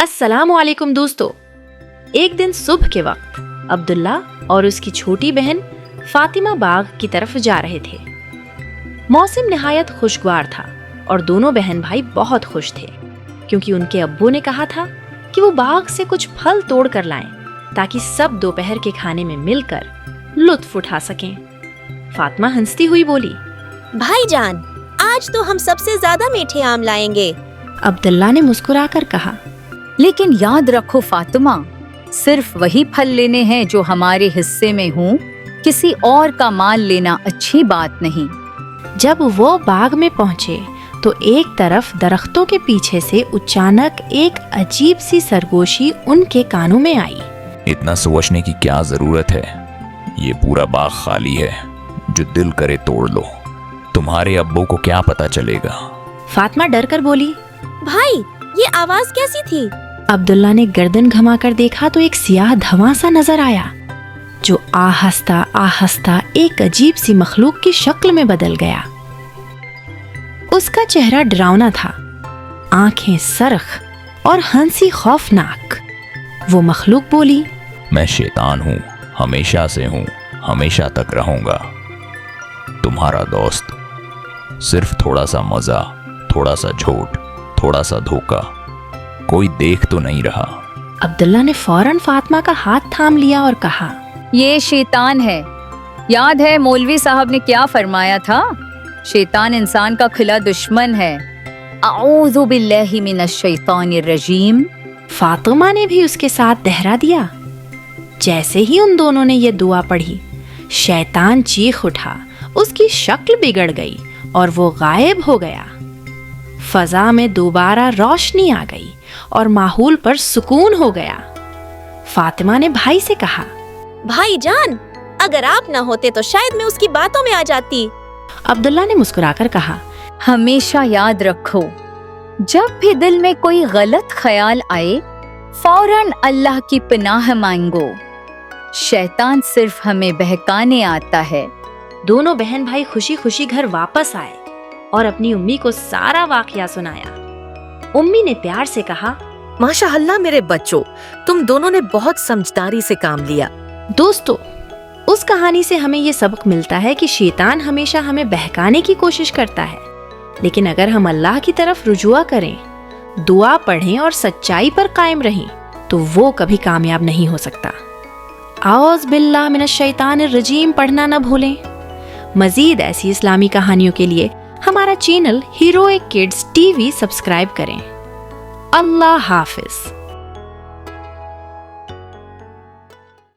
अस्सलाम वालेकुम दोस्तों। एक दिन सुबह के वक्त अब्दुल्ला और उसकी छोटी बहन फातिमा बाग की तरफ जा रहे थे। मौसम निहायत खुशगवार था और दोनों बहन भाई बहुत खुश थे क्योंकि उनके अब्बू ने कहा था कि वो बाग से कुछ फल तोड़ कर लाएं ताकि सब दोपहर के खाने में मिलकर लुत्फ उठा सकें। फातिमा हंसती हुई बोली, भाईजान, आज तो हम सबसे ज्यादा मीठे आम लाएंगे। अब्दुल्ला ने मुस्कुराकर कहा, लेकिन याद रखो फातिमा, सिर्फ वही फल लेने हैं जो हमारे हिस्से में हों, किसी और का माल लेना अच्छी बात नहीं। जब वो बाग में पहुंचे तो एक तरफ दरख्तों के पीछे से अचानक एक अजीब सी सरगोशी उनके कानों में आई। इतना सोचने की क्या जरूरत है, ये पूरा बाग खाली है, जो दिल करे तोड़ लो, तुम्हारे अब्बू को क्या पता चलेगा। फातिमा डर कर बोली, भाई, ये आवाज कैसी थी? अब्दुल्ला ने गर्दन घुमाकर देखा तो एक सियाह धवां सा नजर आया जो आहिस्ता आहिस्ता एक अजीब सी मखलूक की शक्ल में बदल गया। उसका चेहरा डरावना था, आंखें सरख और हंसी खौफनाक। वो मखलूक बोली, मैं शैतान हूँ, हमेशा से हूँ, हमेशा तक रहूंगा, तुम्हारा दोस्त। सिर्फ थोड़ा सा मजा, थोड़ा सा झूठ, थोड़ा सा धोखा, कोई देख तो नहीं रहा। अब्दुल्ला ने फौरन फातिमा का हाथ थाम लिया और कहा, ये शैतान है। याद है मौलवी साहब ने क्या फरमाया था? शैतान इंसान का खुला दुश्मन है। अऊज़ु बिल्लाहि मिनश शैतानिर रजीम। फातिमा ने भी उसके साथ दहरा दिया। जैसे ही उन दोनों ने ये दुआ पढ़ी, शैतान चीख उठा, उसकी शक्ल बिगड़ गई और वो गायब हो गया। फजा में दोबारा रोशनी आ गई और माहौल पर सुकून हो गया। फातिमा ने भाई से कहा, भाईजान, अगर आप न होते तो शायद मैं उसकी बातों में आ जाती। अब्दुल्ला ने मुस्कुराकर कहा, हमेशा याद रखो, जब भी दिल में कोई गलत ख्याल आए, फौरन अल्लाह की पनाह मांगो। शैतान सिर्फ हमें बहकाने आता है। दोनों बहन भाई खुशी खुशी घर वापस आए और अपनी उम्मी को सारा वाकया सुनाया। उम्मी ने प्यार से कहा, माशाअल्लाह मेरे बच्चों, तुम दोनों ने बहुत समझदारी से काम लिया। दोस्तों, उस कहानी से हमें ये सबक मिलता है कि शैतान हमेशा हमें बहकाने की कोशिश करता है, लेकिन अगर हम अल्लाह की तरफ रुजुआ करें, दुआ पढ़ें और सच्चाई पर कायम रहें, तो वो कभी कामयाब नहीं हो सकता। औज़ बिल्लाह मिनश शैतानिर रजीम पढ़ना न भूलें। मजीद ऐसी इस्लामी कहानियों के लिए हमारा channel heroic kids TV subscribe करें। अल्लाह हाफिज।